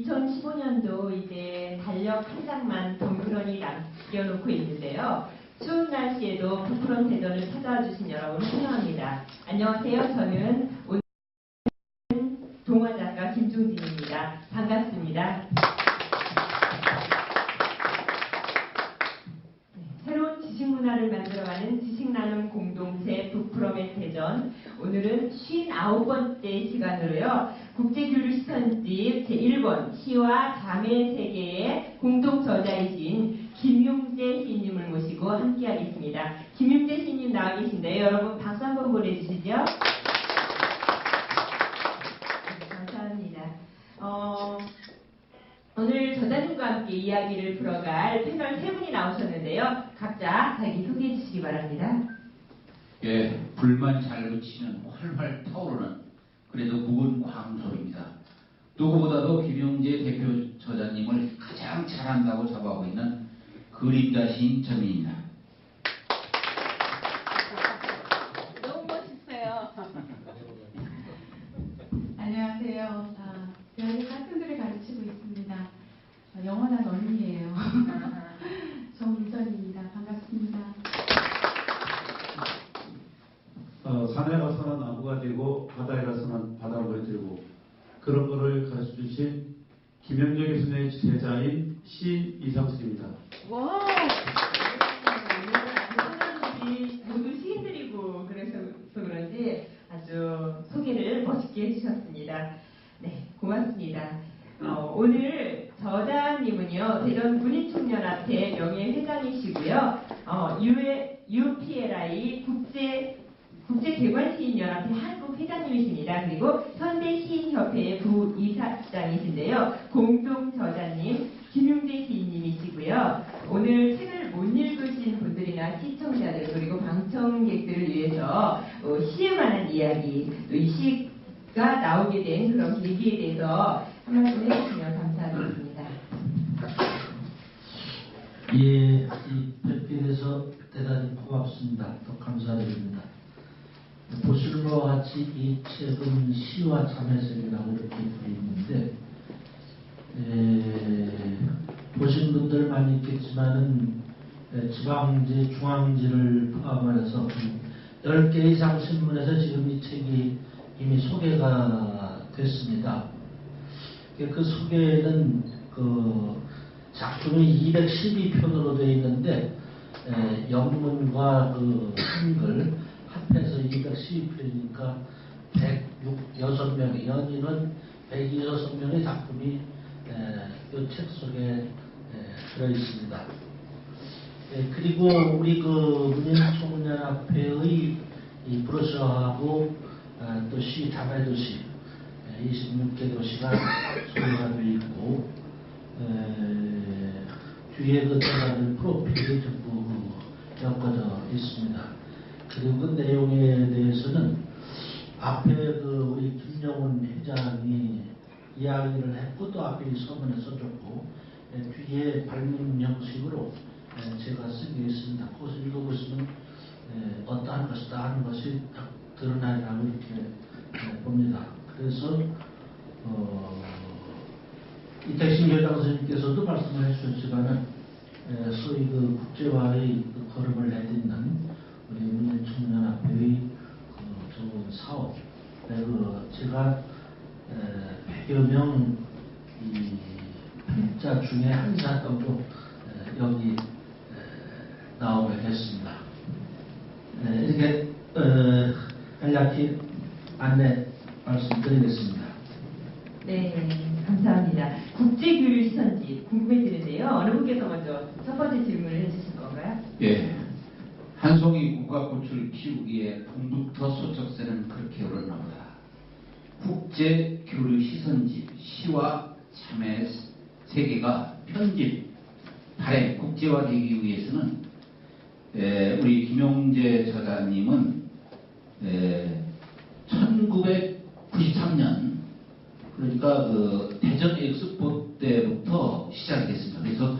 2015년도 이제 달력 한 장만 덩그러니 남겨놓고 있는데요. 추운 날씨에도 부끄러운 대전을 찾아와 주신 여러분 환영합니다. 안녕하세요. 저는 오늘 동화작가 김종진입니다. 반갑습니다. 새로운 지식문화를 만들어가는 지식나눔 공동체 북프로의 대전, 오늘은 59번째 시간으로요. 국제교류 시선집 제1권 시와 자매 세계의 공동저자이신 김용재 시인님을 모시고 함께하겠습니다. 김용재 시인님 나와 계신데요. 여러분 박수 한번 보내주시죠. 감사합니다. 오늘 저자님과 함께 이야기를 풀어갈 패널 세 분이 나오셨는데요. 각자 자기 소개해 주시기 바랍니다. 예, 불만 잘 붙이는 활활 타오르는 그래도 묵은 광소입니다. 누구보다도 김용재 대표 저자님을 가장 잘한다고 자부하고 있는 그림자 시인 전민입니다. 너무 멋있어요. 안녕하세요. 대학의 학생들을 가르치고 있습니다. 영원한 언니예요. 정미선입니다. 반갑습니다. 산에 가서는 나무가 되고 바다에 가서는 바닷물이 되고 그런 거를 가르쳐주신 김영재 교수님의 제자인 시인 이상수입니다. 와! 오늘 모두 시인들이고 그래서 그런지 아주 소개를 멋있게 해주셨습니다. 네, 고맙습니다. 오늘 저자님은요, 대전 문인총연합회 명예회장이시고요, UPLI 국제개관시인연합회 한국회장님이십니다. 그리고 현대시인협회의 부이사장이신데요. 공동저자님 김용재 시인님이시고요. 오늘 책을 못 읽으신 분들이나 시청자들 그리고 방청객들을 위해서 시에 관한 이야기, 또 이 시가 나오게 된 그런 계기에 대해서 한 말씀 해주시면 감사하겠습니다. 예, 이 뵙게 돼서 대단히 고맙습니다. 또 감사드립니다. 보시는 바와 같이 이 책은 시와 자매색이라고 이렇게 되어 있는데, 보신 분들 많이 있겠지만은 지방지, 중앙지를 포함해서 10개 이상 신문에서 지금 이 책이 이미 소개가 됐습니다. 그 소개는 그 작품이 212편으로 되어 있는데, 영문과 그 한글 합해서 212편이니까 106명의 연인은 106명의 작품이 이 책 속에 들어 있습니다. 그리고 우리 그 문인총연합회의 이 브로셔하고 또 시 자매도시 26개 도시가 소개가 되어 있고, 뒤에 그 저자들 프로필이 전부 엮어져 있습니다. 그리고 그 내용에 대해서는 앞에 그 우리 김영훈 회장이 이야기를 했고 또 앞에 서문에 써줬고, 뒤에 발문 형식으로 제가 쓰게 있습니다. 그것을 읽어보시면 어떠한 것이다 하는 것이 딱 드러나리라고 이렇게 봅니다. 그래서 이택신 교장 선생님께서도 말씀을 해주셨지만은 소위 그 국제화의 그 걸음을 내딛는 우리 문인총연합회의 그 좋은 사업, 제가 100여 명 이 편자 중에 한 사람도 여기 나오게 됐습니다. 이렇게 간략히 안내 말씀드리겠습니다. 네, 감사합니다. 국제교류 시선집 궁금해지는데요. 어느 분께서 먼저 첫 번째 질문을 해주실 건가요? 예, 한 송이 국화꽃을 피우기에 봄부터 소쩍새는 그렇게 오르나 보다. 국제교류 시선집 시와 참의 세계가 편집 발행 국제화되기 위해서는 우리 김용재 저자님은 1993년 그러니까 그 대전 엑스포 때부터 시작이 됐습니다. 그래서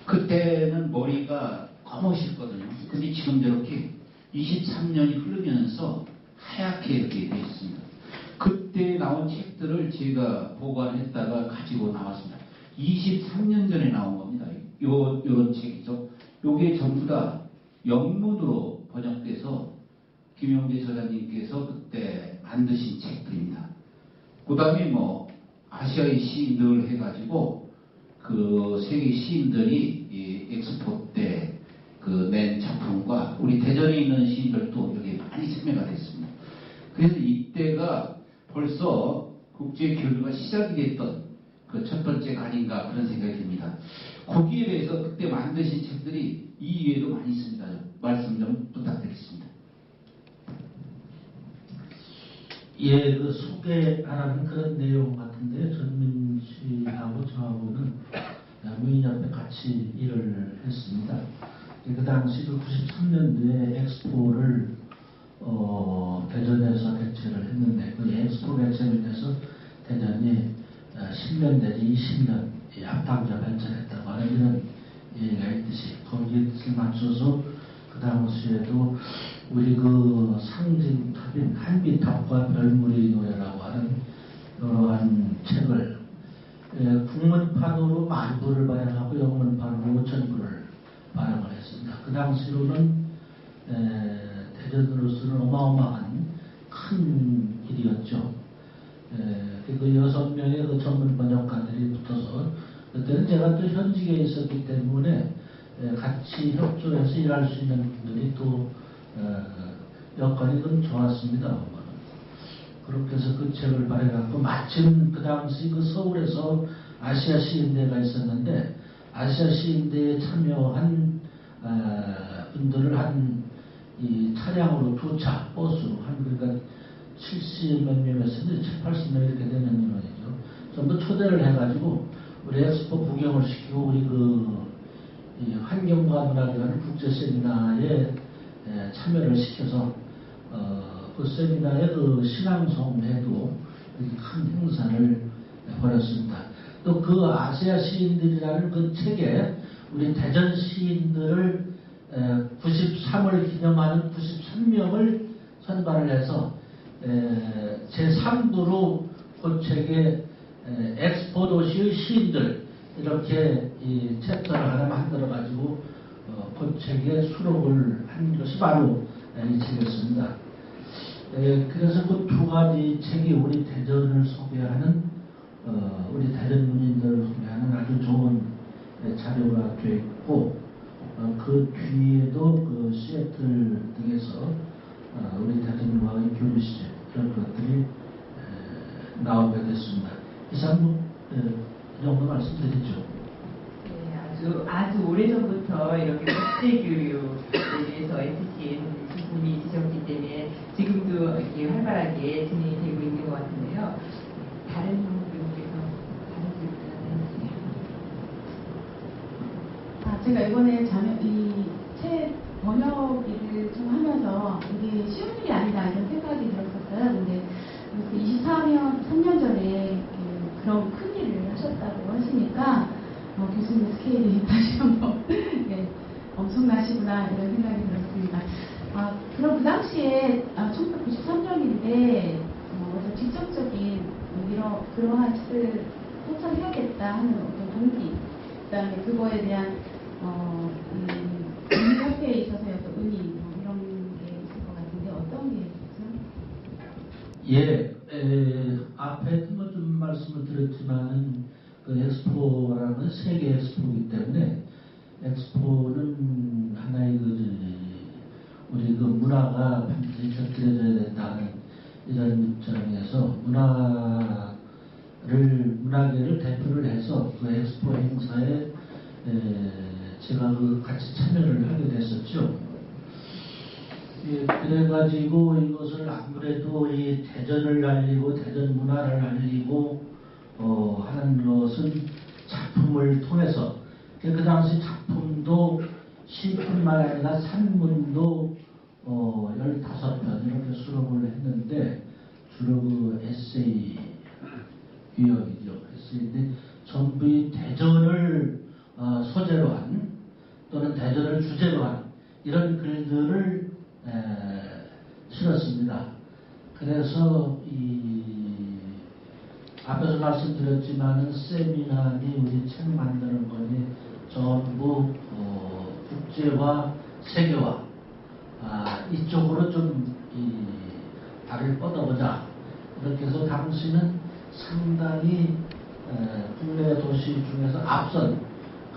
그때는 머리가 검으셨거든요. 근데 지금 저렇게 23년이 흐르면서 하얗게 이렇게 되어 있습니다. 그때 나온 책들을 제가 보관했다가 가지고 나왔습니다. 23년 전에 나온 겁니다. 요런 책이죠. 요게 전부 다 영문으로 번역돼서 김용재 저자님께서 그때 만드신 책들입니다. 그 다음에 뭐 아시아의 시인들 해가지고 그 세계 시인들이 이 엑스포 때 그 낸 작품과 우리 대전에 있는 시인들도 여기 많이 참여가 됐습니다. 그래서 이때가 벌써 국제 교류가 시작이 됐던 그 첫 번째가 아닌가 그런 생각이 듭니다. 거기에 대해서 그때 만드신 책들이 이외에도 많이 있습니다. 말씀 좀 부탁드리겠습니다. 예, 그 소개하라는 그런 내용 같은데 전민 씨하고 저하고는 무인 옆에 같이 일을 했습니다. 그 당시 그 93년도에 엑스포를 대전에서 개최를 했는데 그 엑스포 개최를 해서 대전이 10년 내지 20년 앞당겨 발전했다고 하는 이런 얘기가 있듯이 거기에 뜻을 맞춰서 그 당시에도 우리 그 상징탑인 한비탑과 별무리 노래라고 하는 이러한 책을 국문판으로 10,000부를 발행하고 영문판으로 5,000부를 발행을 했습니다. 그 당시로는 대전으로서는 어마어마한 큰 일이었죠. 그 6명의 그 전문 번역가들이 붙어서 그때는 제가 또 현직에 있었기 때문에 같이 협조해서 일할 수 있는 분들이 또 여건이 좀 좋았습니다. 그렇게 해서 그 책을 발행하고 마침 그 당시 그 서울에서 아시아 시인대가 있었는데 아시아 시인대에 참여한 분들을 한 이 차량으로 2차 버스로 그러니까 70몇 명이었는데 80명 이렇게 되는 인원이죠. 전부 초대를 해가지고 우리 엑스포 구경을 시키고 우리 이 환경과 문화라는 국제 세미나에 참여를 시켜서 그 세미나에 그 신앙송회도 큰 행사를 벌였습니다. 또 그 아시아 시인들이라는 그 책에 우리 대전 시인들을 93을 기념하는 93명을 선발을 해서 제3부로 그 책에 엑스포 도시의 시인들 이렇게 이 챕터를 하나 만들어 가지고 그 책에 수록을 한 것이 바로 이 책이었습니다. 그래서 그 두 가지 책이 우리 대전을 소개하는 우리 대전 문인들을 소개하는 아주 좋은 자료가 되어 있고 그 뒤에도 그 시애틀 등에서 우리 대전과의 교류 시절 이런 것들이 나오게 됐습니다. 이상 이 정도 말씀드리죠. 네, 아주 오래전부터 이렇게 국제교류에 대해서 애쓰신 분이시셨기 때문에 지금도 이렇게 활발하게 진행이 되고 있는 것 같은데요. 다른 분께서 다른 질문을 해주세요. 제가 이번에 이 책 번역 일을 좀 하면서 이게 쉬운 일이 아니다 이런 생각이 들었었어요. 근데 23년 전에 그런 큰 일을 하셨다고 하시니까 교수님 스케일이 다시 한번 엄청나시구나 이런 생각이 들었습니다. 그럼 그 당시에 1993년인데 직접적인 그러한 책을 소설해야겠다 하는 어떤 동기, 그다음에 그거에 대한 이 협회에 있어서의 어떤 의미 이런 게 있을 것 같은데 어떤 게 있죠? 앞에도 좀 말씀을 드렸지만은 그 엑스포라는 세계 엑스포이기 때문에 엑스포는 하나의 우리 그 문화가 반드시 곁들여져야 된다는 이런 입장에서 문화계를 대표를 해서 그 엑스포 행사에 제가 같이 참여를 하게 됐었죠. 그래가지고 이것을 아무래도 이 대전을 알리고 대전 문화를 알리고 하는 것은 작품을 통해서 그 당시 작품도 시뿐만 아니라 산문도 15편 이렇게 수록을 했는데 주로 그 에세이 유형이죠. 에세이인데 전부 이 대전을 소재로 한 또는 대전을 주제로 한 이런 글들을 실었습니다. 그래서 이 앞에서 말씀드렸지만은 세미나니 우리 책 만드는 거니 전부 국제화, 세계화 이쪽으로 좀 발을 뻗어보자. 이렇게 해서 당시는 상당히 국내 도시 중에서 앞선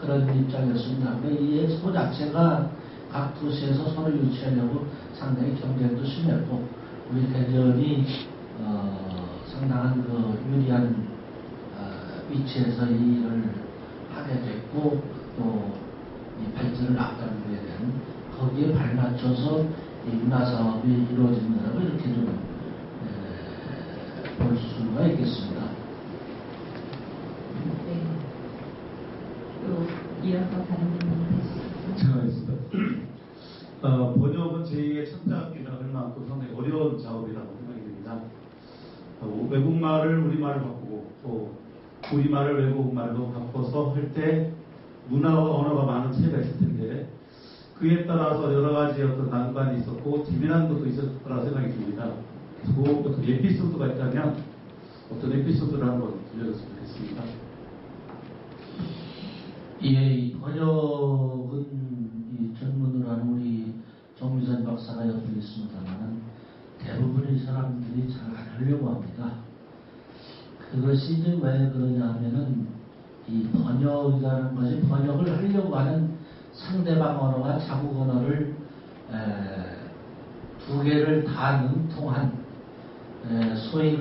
그런 입장이었습니다. 이 엑스포 자체가 각 도시에서 서로 유치하려고 상당히 경쟁도 심했고 우리 대전이 상당한 그 유리한 위치에서 이 일을 하게 됐고 또 이 발전을 앞당기게 된 거기에 발맞춰서 이 문화사업이 이루어진다고 이렇게 좀 볼 수가 있겠습니다. 네. 또 이어서 다른 분이 해주시겠어요? 제가 하겠습니다. 번역은 제2의 창작이라고 할 만큼 상당히 어려운 작업이라고 생각이 듭니다. 외국말을 우리말을 바꾸고 또 우리말을 외국말로 바꿔서 할 때 문화와 언어가 많은 차이가 있을 텐데 그에 따라서 여러 가지 어떤 난관이 있었고 재미난 것도 있었을 거라 생각이 듭니다. 그 어떤 에피소드가 있다면 어떤 에피소드를 한번 들려줬으면 좋겠습니다. 예, 이 번역은 이 전문으로 하는 우리 정미선 박사가 옆에 있습니다만 대부분의 사람들이 잘 안 하려고 합니다. 그것이 이제 왜 그러냐 하면은 이 번역이라는 것이 번역을 하려고 하는 상대방 언어와 자국 언어를 두 개를 다 능통한 소위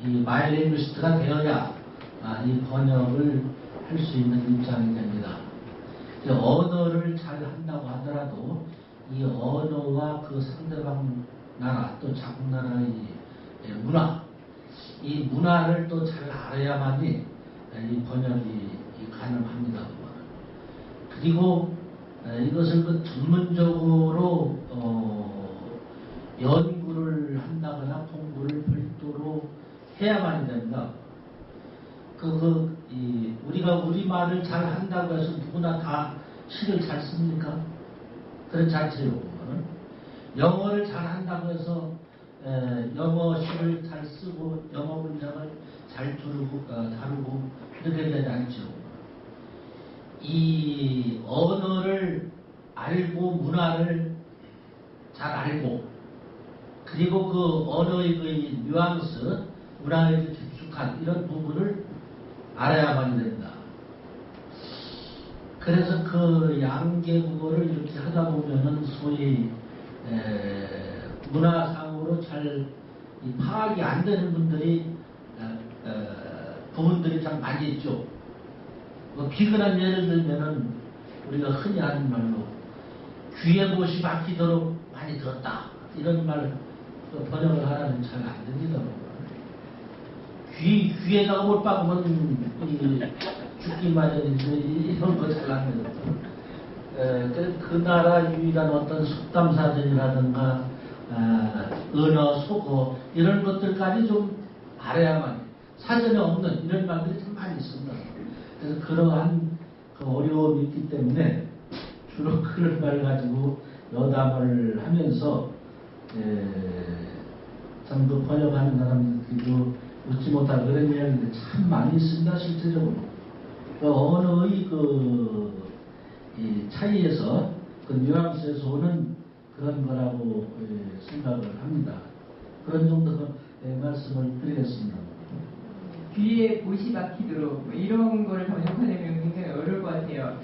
이 마일링리스트가 되어야 이 번역을 할 수 있는 입장이 됩니다. 언어를 잘 한다고 하더라도 이 언어와 그 상대방 나라 또 자국 나라의 문화 이 문화를 또 잘 알아야만이 이 번역이 가능합니다. 그리고 이것을 그 전문적으로 연구를 한다거나 공부를 별도로 해야만이 됩니다. 우리가 우리말을 잘 한다고 해서 누구나 다 시를 잘 씁니까? 그렇지 않죠. 영어를 잘 한다고 해서 영어 시를 잘 쓰고 영어 문장을 잘 다루고 이렇게 되지 않죠. 이 언어를 알고 문화를 잘 알고 그리고 그 언어의 그 뉘앙스 문화의 그 깊숙한 이런 부분을 알아야만 됩니다. 그래서 그 양계국어를 이렇게 하다 보면은 소위 문화상으로 잘 파악이 안 되는 부분들이 참 많이 있죠. 비근한 예를 들면은 우리가 흔히 하는 말로 귀에 못이 박히도록 많이 들었다 이런 말 번역을 하라면 잘 안 됩니다. 귀에다가 못 박으면 죽기 마련인데 이런 거 잘 안 됩니다. 그 나라 유일한 어떤 속담사전이라든가 언어, 속어 이런 것들까지 좀 알아야만 사전에 없는 이런 말들이 참 많이 있습니다. 그래서 그러한 그 어려움이 있기 때문에 주로 그런 말 가지고 여담을 하면서 참 그 번역하는 사람들도 웃지 못할 그런 이야기들이 참 많이 있습니다. 실제적으로 그 언어의 이 차이에서 그 뉘앙스에서 오는 그런 거라고 생각을 합니다. 그런 정도 말씀을 드리겠습니다. 귀에 못이 박히도록 이런 걸 번역하려면 굉장히 어려울 것 같아요.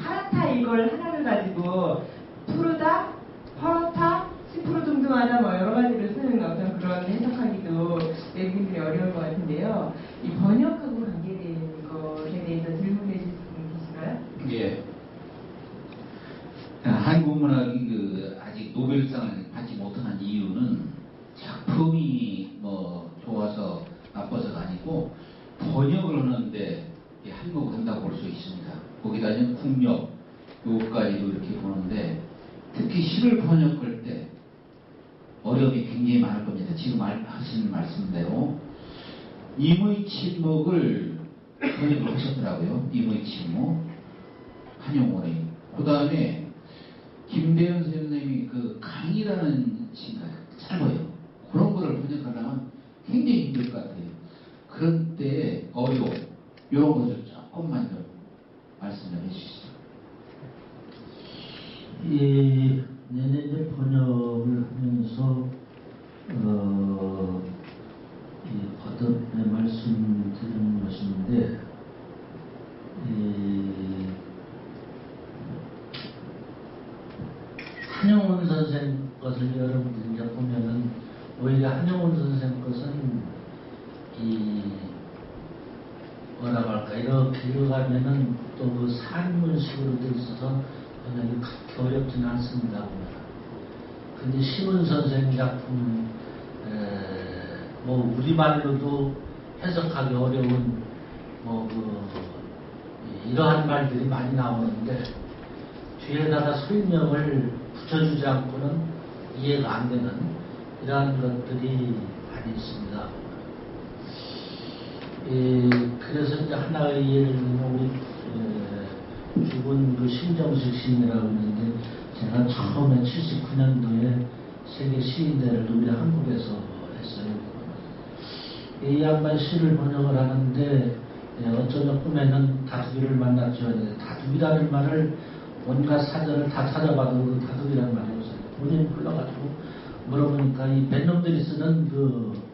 파랗다 이걸 하나를 가지고 푸르다, 퍼렇다, 시푸르둥둥하다 여러 가지로 쓰는 어떤 그런 해석하기도 외국인들이 어려울 것 같은데요. 이 번역하고 관계된 것에 대해서 질문해 주실 분 계신가요? 예. 한국 문학이 아직 노벨상을 받지 못한 이유는 작품이 좋아서 나빠서가 아니고 번역을 하는데 한국을 한다고 볼 수 있습니다. 거기다 이제 국력, 요까지도 이렇게 보는데 특히 시를 번역할 때 어려움이 굉장히 많을 겁니다. 지금 하신 말씀대로 임의 침묵을 번역을 하셨더라고요. 임의 침묵, 한용원의. 그 다음에 김대현 선생님이 그 강이라는 시가 짧아요. 그런 거를 번역하려면 굉장히 힘들 것 같아요. 그런 때의 어려움, 이런 것을 조금만 더 말씀을 해주시죠. 내내 이제 번역을 하면서 거듭 말씀드리는 것인데, 한영훈 선생 것을 여러분들이 이제 보면은 오히려 한영훈 선생 것은 뭐라고 할까, 이렇게 읽어가면은 또 그 산문식으로 돼 있어서 번역이 그렇게 어렵지는 않습니다. 근데 심은 선생 작품, 뭐 우리말로도 해석하기 어려운 이러한 말들이 많이 나오는데 뒤에다가 설명을 붙여주지 않고는 이해가 안 되는 이러한 것들이 많이 있습니다. 그래서 이제 하나의 예를 들면 우리 죽은 그 신정식 시인이라고 있는데, 제가 처음에 79년도에 세계 시인대를 우리 한국에서 했어요. 이 양반 시를 번역을 하는데 어쩌면 꿈에는 다투기를 만났죠. 다투기라는 말을 온갖 사전을 다 찾아봐도 그 다투기라는 말이 없어요. 본인이 불러가지고 물어보니까 이 뱃놈들이 쓰는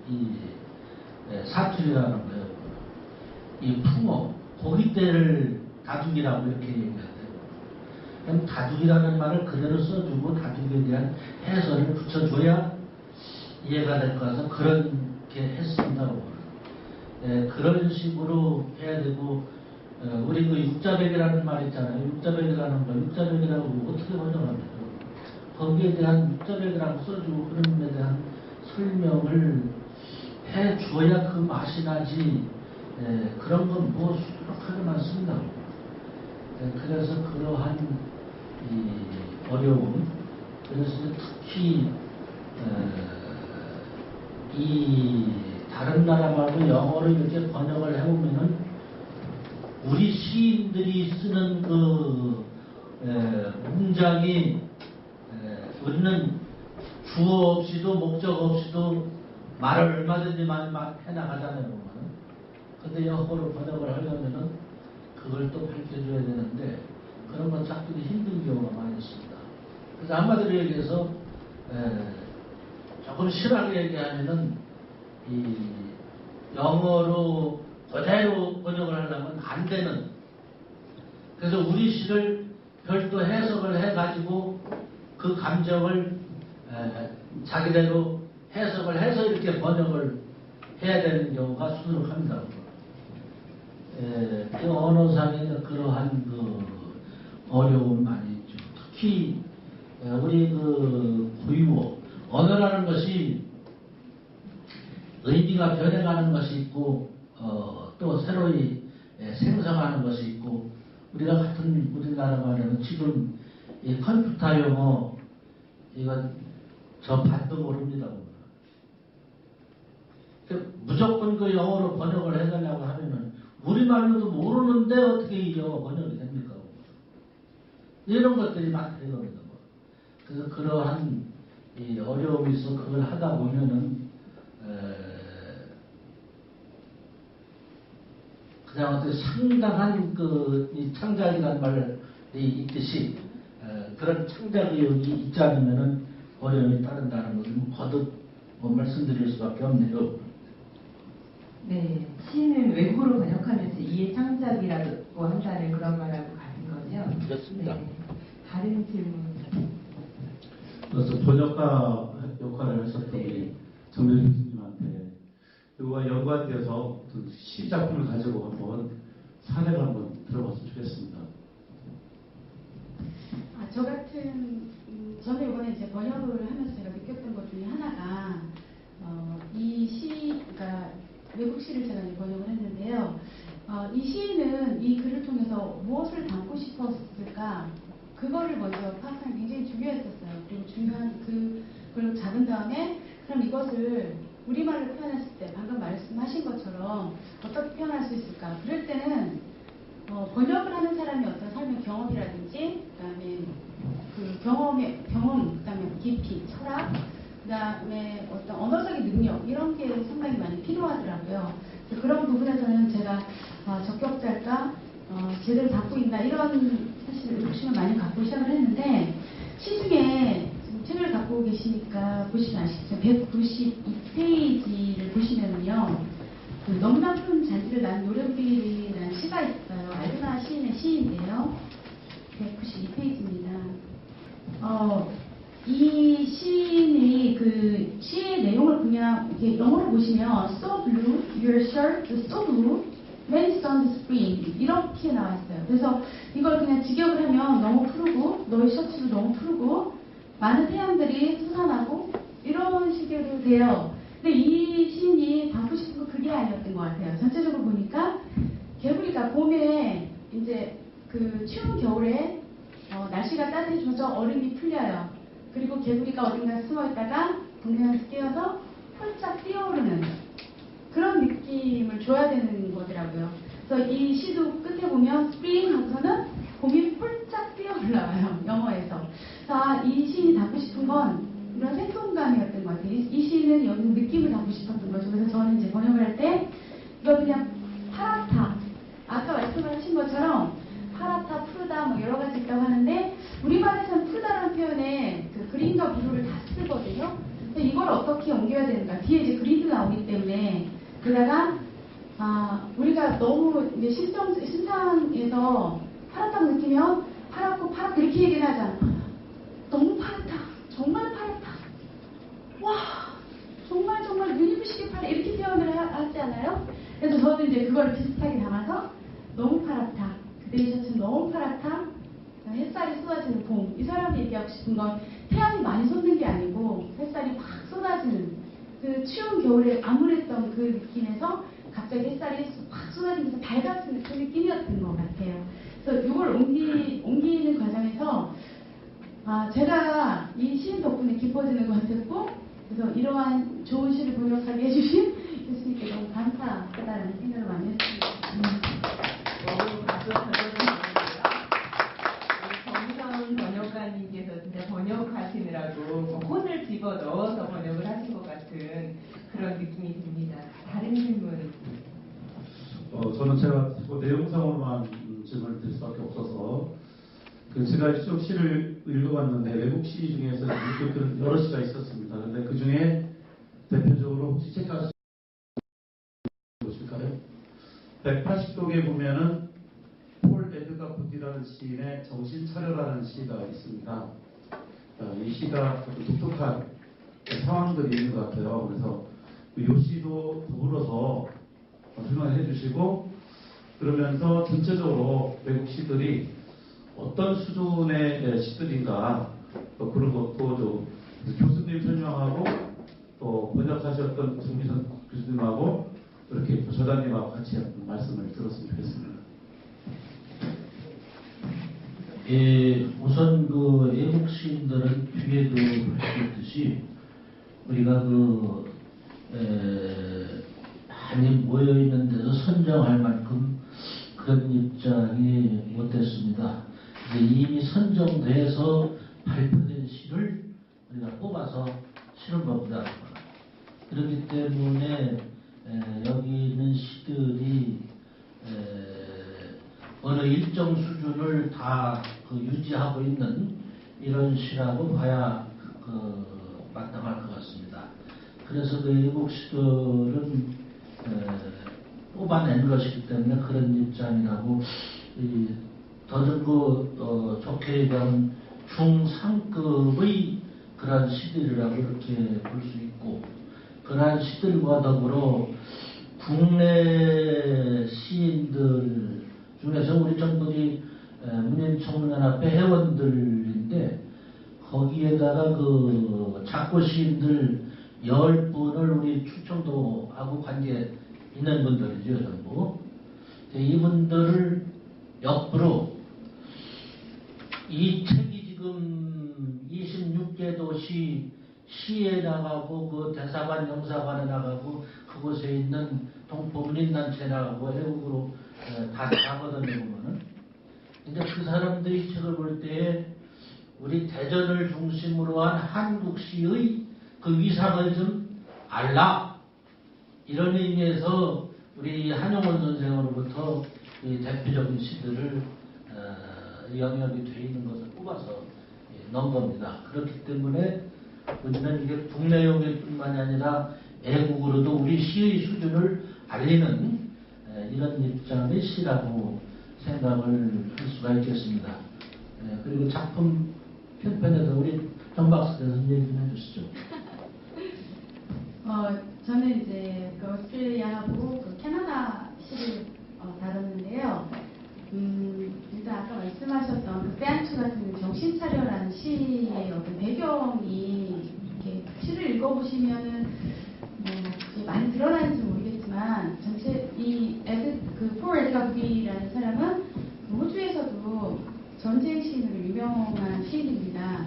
이 사투리라는 거예요. 이 풍어, 고깃대를 다투기라고 이렇게 얘기하대요. 그럼 다투기라는 말을 그대로 써주고 다투기에 대한 해설을 붙여줘야 이해가 될 것 같아서 그렇게 했습니다. 그런 식으로 해야 되고, 우리 그 육자백이라는 말 있잖아요. 육자백이라는 거, 육자백이라고 어떻게 번역합니까? 거기에 대한 육자백이라고 써주고 그런 데 대한 설명을 해줘야 그 맛이 나지. 그런 건 뭐 수두룩하게만 쓴다고. 그래서 그러한 이 어려움, 그래서 특히 이 다른 나라 말고 영어로 이렇게 번역을 해보면은 우리 시인들이 쓰는 그 문장이 우리는 주어 없이도 목적 없이도 말을 얼마든지 많이 해나가잖아요. 근데 영어로 번역을 하려면은 그걸 또 밝혀줘야 되는데 그런 건 찾기도 힘든 경우가 많이 있습니다. 그래서 한마디로 얘기해서 조금 실하게 얘기하면은 이 영어로 그대로 번역을 하려면 안 되는, 그래서 우리 시를 별도 해석을 해가지고 그 감정을 자기대로 해석을 해서 이렇게 번역을 해야 되는 경우가 수두룩합니다. 그 언어상에는 그러한 그 어려움이 많이 있죠. 특히 우리 그 고유어, 언어라는 것이 의미가 변해가는 것이 있고 또 새로이 생성하는 것이 있고, 우리가 같은 우리나라 말에는 지금 이 컴퓨터 용어 이건 저 반도 모릅니다. 무조건 그 영어로 번역을 해달라고 하면은 우리말로도 모르는데 어떻게 이 영어 번역이 됩니까? 이런 것들이 많이 되거든요. 그래서 그러한 이 어려움이 있어 그걸 하다 보면은 그냥 어떤 상당한 이 창작이라는 말이 있듯이 그런 창작 의욕이 있지 않으면은 어려움이 따른다는 것을 거듭 말씀드릴 수밖에 없네요. 네, 시는 외국어로 번역하면서 이해 창작이라고 한다는 그런 말하고 같은 거죠? 그렇습니다. 네. 다른 질문. 그래서 번역가 역할을 하셨던 우리 정렬 교수님한테 이거와 연관되어서 시 작품을 가지고 한번 사례를 한번 들어봤으면 좋겠습니다. 저 같은 저는 이번에 이제 번역을 하면서 제가 느꼈던 것 중에 하나가 그러니까 외국 시를 제가 번역을 했는데요. 이 시인은 이 글을 통해서 무엇을 담고 싶었을까? 그거를 먼저 파악하는 게 굉장히 중요했었어요. 그리고 중요한 그걸 잡은 다음에 그럼 이것을 우리말로 표현했을 때 방금 말씀하신 것처럼 어떻게 표현할 수 있을까? 그럴 때는 번역을 하는 사람이 어떤 삶의 경험이라든지 그다음에 그 경험, 그다음에 깊이, 철학, 그다음에 어떤 언어적인 능력 이런 게 상당히 많이 필요하더라고요. 그래서 그런 부분에서는 제가 적격자일까 제대로 갖고 있나 이런 사실 욕심을 많이 갖고 시작을 했는데 시중에 지금 책을 갖고 계시니까 보시면 아시겠죠. 192페이지를 보시면요. 그 너무나 큰 잔디를 난 노래부리라는 시가 있어요. 알드나 시인의 시인데요. 192페이지입니다. 이 시인이 그 시의 내용을 그냥 이렇게 영어로 보시면 So blue, your shirt is so blue, when it's on the spring 이렇게 나와 있어요. 그래서 이걸 그냥 직역을 하면 너무 푸르고 너의 셔츠도 너무 푸르고 많은 태양들이 솟아나고 이런 식으로 돼요. 근데 이 시인이 담고 싶은 건 그게 아니었던 것 같아요. 전체적으로 보니까 개구리가 봄에 이제 그 추운 겨울에 날씨가 따뜻해져서 얼음이 풀려요. 그리고 개구리가 어딘가 숨어있다가 동네에서 깨어서 펄짝 뛰어오르는 그런 느낌을 줘야 되는 거더라고요. 그래서 이 시도 끝에 보면 스프링 하고서는 봄이 펄짝 뛰어올라와요. 영어에서. 자, 이 시인이 담고 싶은 건 이런 생동감이었던 것 같아요. 이 시인은 여기 느낌을 담고 싶었던 거죠. 그래서 저는 이제 번역을 할 때 이거 그냥 파랗다. 아까 말씀하신 것처럼 파랗다, 푸르다 뭐 여러 가지 있다고 하는데 우리말에서는 푸르다라는 표현에 그 그린과 비료를 다 쓰거든요. 근데 이걸 어떻게 옮겨야 되는가? 뒤에 이제 그리드 나오기 때문에 그러다가 우리가 너무 이제 심상에서 파랗다고 느끼면 파랗고 이렇게 얘기를 하잖아. 너무 파랗다. 정말 파랗다. 와 정말 눈이 부시게 파래 이렇게 표현을 하지 않아요? 그래서 저는 이제 그걸 비슷하게 담아서 너무 파랗다. 그대의 셔츠는 너무 파랗다. 햇살이 쏟아지는 봄. 이 사람이 얘기하고 싶은 건 태양이 많이 솟는 게 아니고 햇살이 확 쏟아지는 그 추운 겨울에 암울했던 그 느낌에서 갑자기 햇살이 확 쏟아지면서 밝아지는 그 느낌이었던 것 같아요. 그래서 이걸 옮기는 과정에서 제가 이 시인 덕분에 기뻐지는 것 같았고 그래서 이러한 좋은 시를 번역하게 해주신 교수님께 너무 감사하다는 생각을 많이 했습니다. 너무 박수 한번 쳐주시고요. 정성 번역가님께서 진짜 번역하시느라고 혼을 집어 넣어서 번역을 하신 것 같은 그런 느낌이 듭니다. 다른 질문. 저는 제가 내용상으로만 질문을 드릴 수밖에 없어서 제가 쭉 시를 읽어봤는데 외국 시 중에서 여러 시가 있었습니다. 그런데 그 중에 대표적으로 혹시 책가서 보실까요? 180쪽에 보면은 폴 에드가 푸디라는 시인의 정신 차려라는 시가 있습니다. 이 시가 독특한 상황들이 있는 것 같아요. 그래서 이 시도 더불어서 설명해 주시고 그러면서 전체적으로 외국 시들이 어떤 수준의 시들인가 그런 것도 좀 교수님 설명하고 또 번역하셨던 정미선 교수님하고 이렇게 저자님하고 같이 말씀을 들었으면 좋겠습니다. 우선 그 외국 시인들은 뒤에도 볼 수 있듯이 우리가 많이 모여 있는 데서 선정할 만큼 그런 입장이 못 됐습니다. 이미 선정돼서 발표된 시를 우리가 뽑아서 실은 겁니다. 그렇기 때문에 여기 있는 시들이 어느 일정 수준을 다 유지하고 있는 이런 시라고 봐야 마땅할 것 같습니다. 그래서 그 외국 시들은 뽑아낸 것이기 때문에 그런 입장이라고 더는 좋게 얘기하면 중상급의 그러한 시들이라고 이렇게 볼 수 있고 그러한 시들과 더불어 국내 시인들 중에서 우리 전부지 문인청년연합회 회원들인데 거기에다가 작고 시인들 10분을 우리 충청도하고 관계 있는 분들이죠 전부. 이분들을 옆으로 이 책이 지금 26개 도시 시에 나가고 그 대사관 영사관에 나가고 그곳에 있는 동포문인단체에 나가고 외국으로 다 나가거든요 보면은. 근데 그 사람들이 책을 볼 때에 우리 대전을 중심으로 한 한국 시의 그 그 위상을 좀 알라. 이런 의미에서 우리 한용원 선생으로부터 이 대표적인 시들을 영역이 돼 있는 것을 뽑아서 넣은 겁니다. 그렇기 때문에 우리는 이게 국내용일 뿐만이 아니라 애국으로도 우리 시의 수준을 알리는 이런 입장의 시라고 생각을 할 수가 있겠습니다. 그리고 작품 편편에서 우리 정박수 선생님 얘기 좀 해주시죠. 저는 이제 그 오스트리아하고 그 캐나다 시를 다뤘는데요. 일단 아까 말씀하셨던 그 샌투 같은 정신 차려라는 시의 어떤 배경이 이렇게 시를 읽어보시면은 그게 많이 드러나는지 모르겠지만 전체 폴 에드가 북이라는 사람은 호주에서도 전쟁 시인으로 유명한 시인입니다.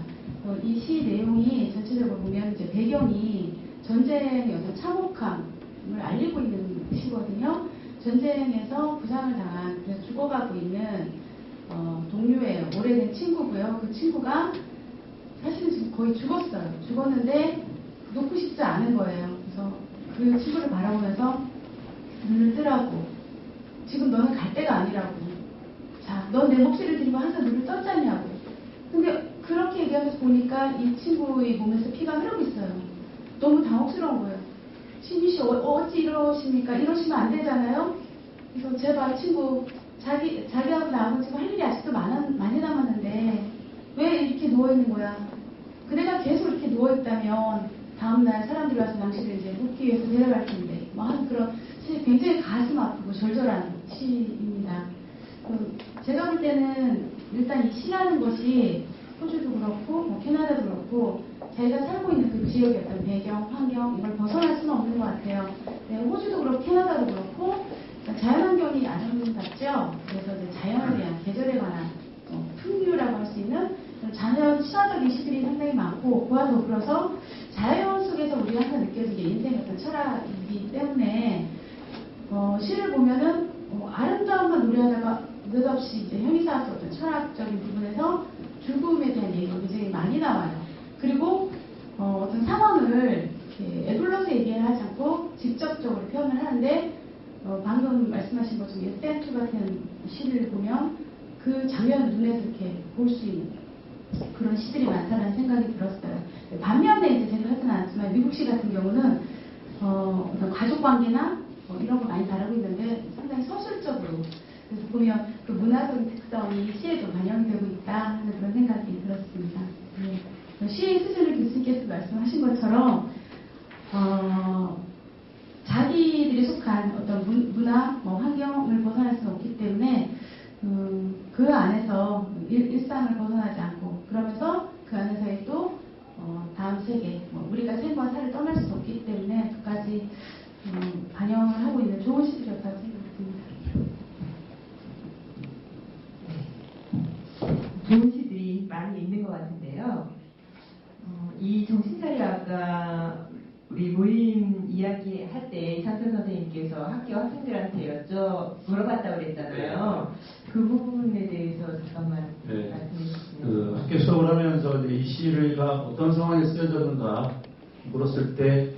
이 시 내용이 전체적으로 보면 이제 배경이 전쟁의 어떤 참혹함을 알리고 있는 시거든요. 전쟁에서 부상을 당한, 그래서 죽어가고 있는 동료예요. 오래된 친구고요. 그 친구가 사실은 지금 거의 죽었어요. 죽었는데 놓고 싶지 않은 거예요. 그래서 그 친구를 바라보면서 눈을 뜨라고. 지금 너는 갈 때가 아니라고. 자, 넌 내 목소리를 들으면 항상 눈을 떴잖냐고. 근데 그렇게 얘기하면서 보니까 이 친구의 몸에서 피가 흐르고 있어요. 너무 당혹스러운 거예요. 신미 씨 어찌 이러십니까? 이러시면 안 되잖아요. 그래서 제발 친구 자기하고 나하고 지금 할 일이 아직도 많이 남았는데 왜 이렇게 누워있는 거야? 그대가 계속 이렇게 누워있다면 다음날 사람들이 와서 당신을 이제 묻기 위해서 데려갈 텐데 뭐 하는 그런 굉장히 가슴 아프고 절절한 시입니다. 제가 볼 때는 일단 이 시라는 것이 호주도 그렇고 뭐 캐나다도 그렇고 자기가 살고 있는 그 지역의 어떤 배경, 환경 이걸 벗어날 수는 없는 것 같아요. 네, 호주도 그렇고 캐나다도 그렇고 자연환경이 아름답죠. 그래서 이제 자연에 대한 계절에 관한 풍류라고 할 수 있는 자연 친화적인 시들이 상당히 많고 그와 더불어서 자연 속에서 우리가 항상 느껴지는 게 인생의 어떤 철학이기 때문에 시를 보면은 아름다움만 노래하다가 느닷없이 이제 형이사학적 어떤 철학적인 부분에서 죽음에 대한 얘기가 굉장히 많이 나와요. 그리고 어떤 상황을 애둘러서 얘기를 하지 않고 직접적으로 표현을 하는데 방금 말씀하신 것처럼 샌투 같은 시를 보면 그 장면을 눈에서 이렇게 볼 수 있는 그런 시들이 많다는 생각이 들었어요. 반면에 이제 제가 하지는 않지만 미국 시 같은 경우는 어떤 가족 관계나 이런 거 많이 다루고 있는데 상당히 서술적으로 그래서 보면 그 문화적인 특성이 시에도 반영이 되고 있다 하는 그런 생각이 들었습니다. 네. 시의 수준을 교수님께서 말씀하신 것처럼 자기들이 속한 어떤 문화, 환경을 벗어날 수는 없기 때문에 그 안에서 일상을 벗어나지 않고 그러면서 그 안에서의 또 다음 세계, 우리가 생과 사를 떠날 수 없기 때문에 끝까지 반영을 하고 있는 좋은 시들이었다고 생각합니다. 좋은 시들이 많이 있는 것 같은데요. 이 정신차려 아까 우리 모임 이야기할 때 이상철 선생님께서 학교 학생들한테 물어봤다고 그랬잖아요. 그 부분에 대해서 잠깐만 말씀해 주시면. 학교 수업을 하면서 이 시가 어떤 상황에 쓰여졌는가 물었을 때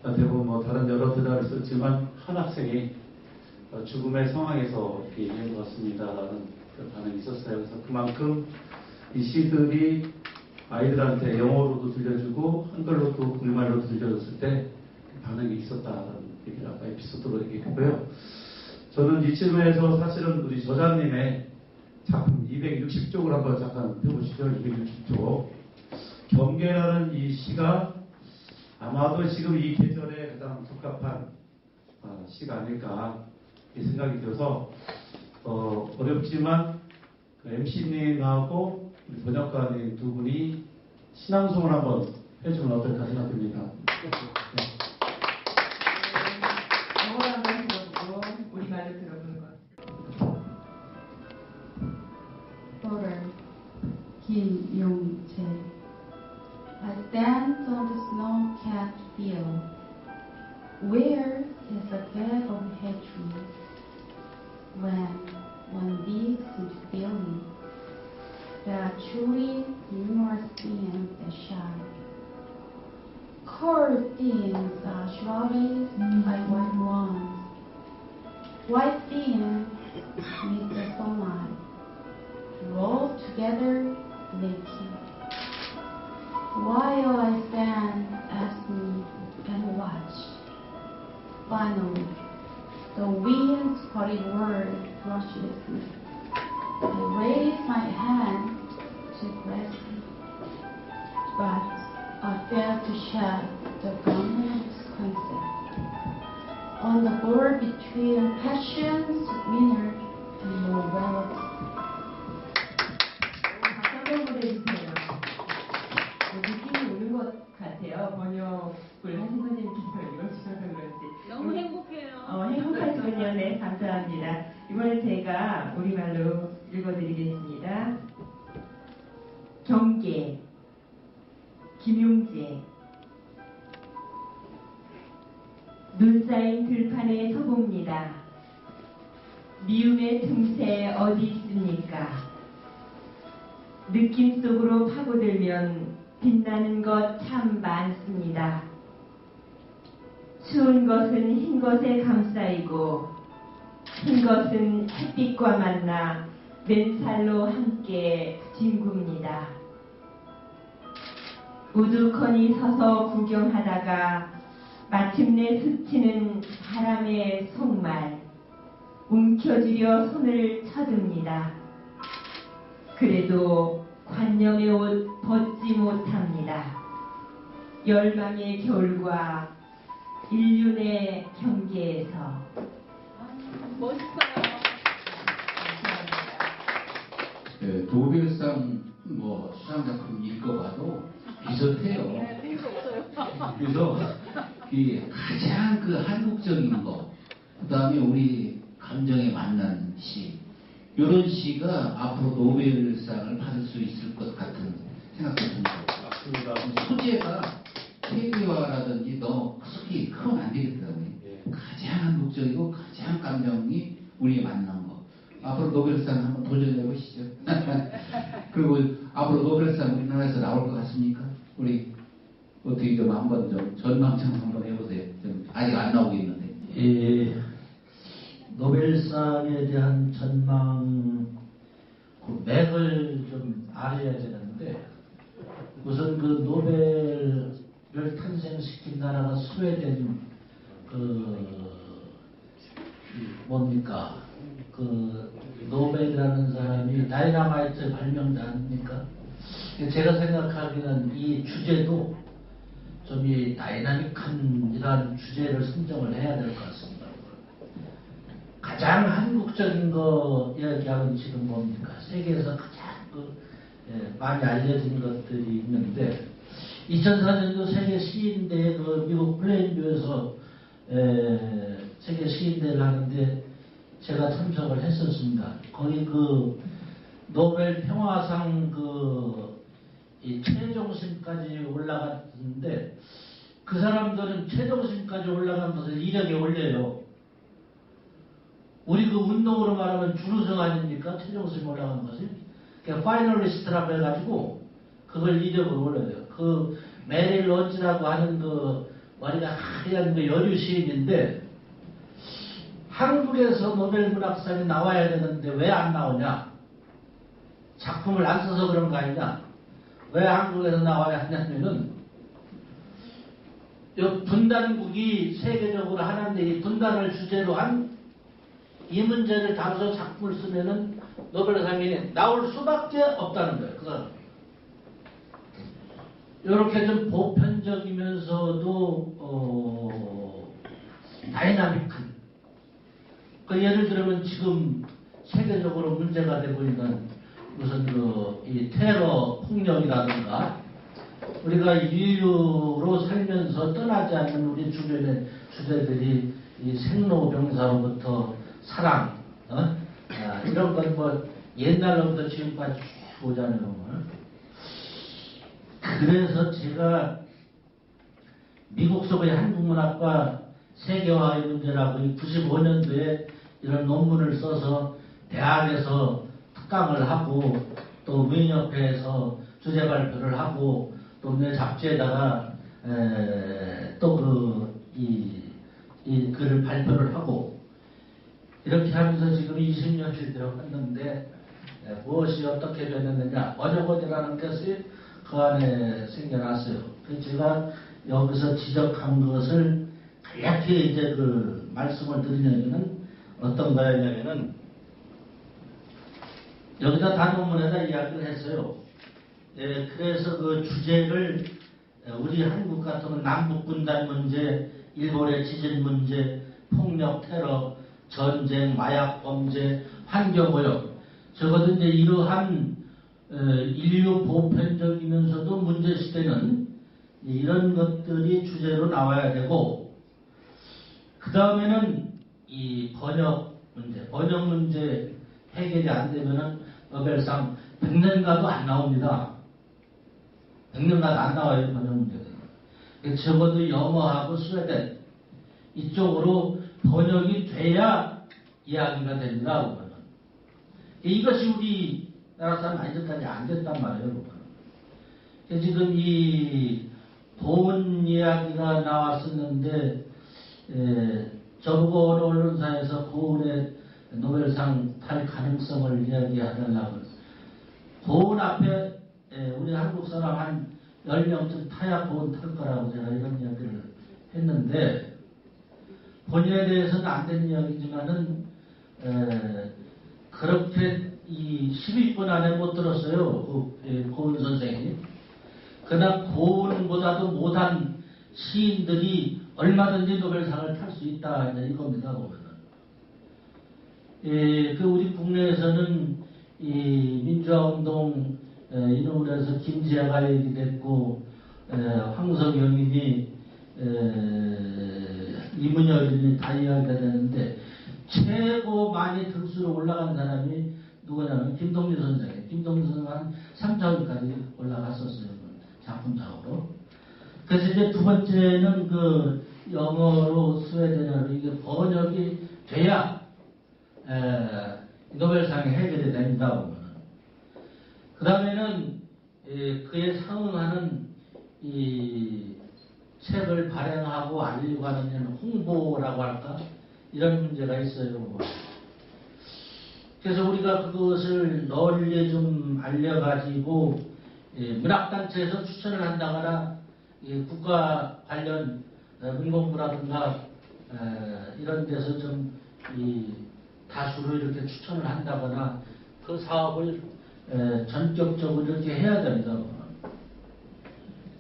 대부분 다른 여러 대답을 썼지만 한 학생이 죽음의 상황에서 이렇게 얘기한 것 같습니다라는 그런 반응이 있었어요. 그래서 그만큼 이 시들이 아이들한테 영어로도 들려주고 한글로도 우리말로도 들려줬을 때 반응이 있었다는 얘기를 아까 에피소드로 얘기했고요. 저는 이쯤에서 사실은 우리 저자님의 작품 260쪽을 한번 잠깐 펴보시죠. 260쪽. 경계라는 이 시가 아마도 지금 이 계절에 가장 적합한 시가 아닐까 이 생각이 들어서 어렵지만 그 MC님하고 우리 번역가님 두 분이 신앙송을 한번 해주면 어떨까 생각됩니다. 네. 영어로 한번 들어보고 우리말로 들어보는 것. Photo 김용재. I stand on the snow-capped field. Where is the bed of hatred? When one digs into feeling, there are truly numerous beings that shine. coral things are shrouded by white wands. White things meet the sunlight, rolled together naked. While I stand asleep and watch, finally, the wind's hurried word brushes me. I raise my hand to grasp it, but I fail to shed the garment of concept. On the border between passion's winner and morality. 박수 한번 보내주세요. 느낌이 오는 것 같아요. 번역을 하신 선생님께서 읽어주셔서 그런지. 너무 행복해요. 행복하시군요. 네, 감사합니다. 이번에 제가 우리말로 읽어드리겠습니다. 경계, 김용재. 눈 쌓인 들판에 서봅니다. 미움의 틈새 어디 있습니까? 느낌 속으로 파고들면 빛나는 것 참 많습니다. 추운 것은 흰 것에 감싸이고 흰 것은 햇빛과 만나 맨살로 함께 뒹굽니다. 우두커니 서서 구경하다가 마침내 스치는 바람의 속말 움켜쥐려 손을 쳐듭니다. 그래도 관념의 옷 벗지 못합니다. 열망의 겨울과 인륜의 경계에서. 멋있어요. 네, 노벨상 수상작품 읽어봐도 비슷해요. 그래서 가장 한국적인 거, 그 다음에 우리 감정에 맞는 시, 이런 시가 앞으로 노벨상을 받을 수 있을 것 같은 생각이 듭니다. 소재가 세계화라든지 너무 크게 크면 안 되기 때문에 가장 한국적이고 가장 감정이 우리에 맞는 거. 앞으로 노벨상 한번 도전해 보시죠. 그리고 앞으로 노벨상 우리나라에서 나올 것 같습니까? 우리 어떻게 좀 한번 좀 전망 좀 한번 해보세요. 좀 아직 안 나오고 있는데. 예, 노벨상에 대한 전망 그 맥을 좀 알아야 되는데 우선 그 노벨을 탄생시킨 나라가 스웨덴 뭡니까 그 노벨이라는 사람이 다이너마이트 발명자 아닙니까? 제가 생각하기에는 이 주제도 좀 이 다이나믹한 이러한 주제를 선정을 해야 될 것 같습니다. 가장 한국적인 거 이야기하면 지금 뭡니까? 세계에서 가장 많이 알려진 것들이 있는데 2004년도 세계 시인대회 미국 플레인뷰에서 세계 시인대회를 하는데 제가 참석을 했었습니다. 거기 노벨 평화상 이 최종심까지 올라갔는데 그 사람들은 최종심까지 올라간 것을 이력에 올려요. 우리 운동으로 말하면 준우승 아닙니까? 최종심 올라간 것이. 그러니까 파이널리스트라고 해가지고 그걸 이력으로 올려요. 메릴 런치라고 하는 머리가 하얀 여류 시인인데 한국에서 노벨 문학상이 나와야 되는데 왜 안 나오냐? 작품을 안 써서 그런 거 아니냐? 왜 한국에서 나와야 하냐면은 이 분단국이 세계적으로 하는데 이 분단을 주제로 한 이 문제를 다뤄서 작품을 쓰면은 노벨상이 나올 수밖에 없다는 거예요. 그건 이렇게 좀 보편적이면서도 다이나믹한. 예를 들면 지금 세계적으로 문제가 되고 있는 무슨 이 테러 폭력이라든가 우리가 인류로 살면서 떠나지 않는 우리 주변의 주제들이 이 생로병사로부터 사랑, 이런 건 옛날로부터 지금까지 쭉 오잖아요. 그래서 제가 미국 속의 한국문학과 세계화의 문제라고 95년도에 이런 논문을 써서 대학에서 특강을 하고 또 문협회에서 주제 발표를 하고 또 내 잡지에다가 또 이 글을 발표를 하고 이렇게 하면서 지금 20년을 들어갔는데 무엇이 어떻게 변했느냐 번역원이라는 것이 그 안에 생겨났어요. 제가 여기서 지적한 것을 간략히 이제 그 말씀을 드리려면은 어떤 거였냐면은 여기다 단원문에다 이야기를 했어요. 그래서 그 주제를 우리 한국 같으면 남북분단 문제, 일본의 지진 문제, 폭력, 테러, 전쟁, 마약 범죄, 환경오염 적어도 이제 이러한 인류 보편적이면서도 문제시되는 이런 것들이 주제로 나와야 되고 그 다음에는 이 번역 문제 해결이 안 되면은 노벨상 100년가도 안 나옵니다. 100년가도 안 나와요, 번역 문제가. 적어도 영어하고 스웨덴 이쪽으로 번역이 돼야 이야기가 됩니다. 그거는. 이것이 우리나라 사람 아직까지 안 됐단 말이에요. 그거는. 지금 이 보훈 이야기가 나왔었는데 저보고 어느 언론사에서 보훈의 노벨상 탈 가능성을 이야기하려고 보훈 앞에 우리 한국 사람 한 10명쯤 타야 보훈 탈 거라고 제가 이런 이야기를 했는데 본인에 대해서는 안 된 이야기지만은 그렇게 이 10위권 안에 못 들었어요. 그 고은 선생이. 그러나 고은보다도 못한 시인들이 얼마든지 노벨상을 탈 수 있다 이겁니다. 보면은. 그 우리 국내에서는 이 민주화운동 이름으로 해서 김재하가 얘기됐고 황석영이니 이문열이니 다 이야기가 되는데 최고 많이 등수로 올라간 사람이 누구냐면 김동률 선생이에요. 김동률 선생은 한 3차원까지 올라갔었어요. 작품상으로. 그래서 이제 두 번째는 그 영어로 스웨덴어로 이게 번역이 돼야 노벨상이 해결이 됩니다. 보면은. 그 다음에는 그에 상응하는 이 책을 발행하고 알리고 하는 홍보라고 할까? 이런 문제가 있어요. 그래서 우리가 그것을 널리 좀 알려가지고 문학단체에서 추천을 한다거나 국가 관련 문공부라든가 이런 데서 좀 다수로 이렇게 추천을 한다거나 그 사업을 전격적으로 이렇게 해야 됩니다.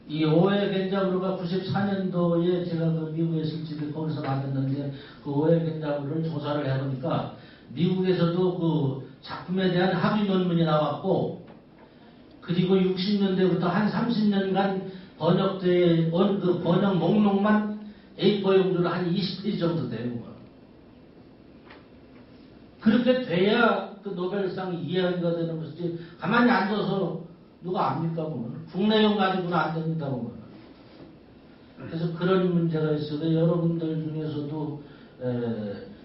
이 오해 겐자브루가 94년도에 제가 그 미국에 있을 적에 거기서 만났는데 그 오해 겐자브루를 조사를 해보니까 미국에서도 그 작품에 대한 합의 논문이 나왔고 그리고 60년대부터 한 30년간 번역된 그 번역 목록만 A4 용지로 한 20페이지 정도 돼요. 그렇게 돼야 그 노벨상 이야기가 되는 것이지 가만히 앉아서 누가 압니까 보면 국내용 가지고는 안 됩니다 보면. 그래서 그런 문제가 있어서 여러분들 중에서도